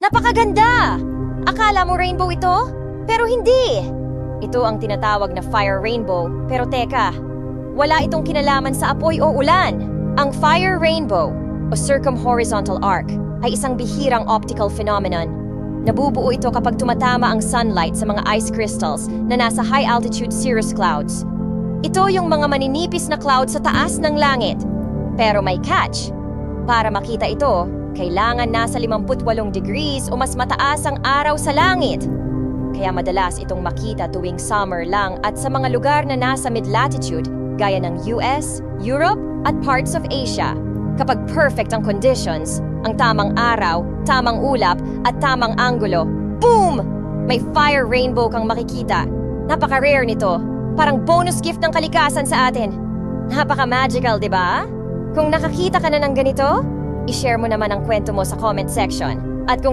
Napakaganda! Akala mo rainbow ito? Pero hindi! Ito ang tinatawag na fire rainbow. Pero teka, wala itong kinalaman sa apoy o ulan. Ang fire rainbow o circumhorizontal arc ay isang bihirang optical phenomenon. Nabubuo ito kapag tumatama ang sunlight sa mga ice crystals na nasa high-altitude cirrus clouds. Ito yung mga maninipis na cloud sa taas ng langit. Pero may catch. Para makita ito, kailangan nasa 58 degrees o mas mataas ang araw sa langit. Kaya madalas itong makita tuwing summer lang at sa mga lugar na nasa mid-latitude gaya ng US, Europe at parts of Asia. Kapag perfect ang conditions, ang tamang araw, tamang ulap at tamang anggulo, boom! May fire rainbow kang makikita. Napaka-rare nito. Parang bonus gift ng kalikasan sa atin. Napaka-magical, di ba? Kung nakakita ka na ng ganito, i-share mo naman ang kwento mo sa comment section. At kung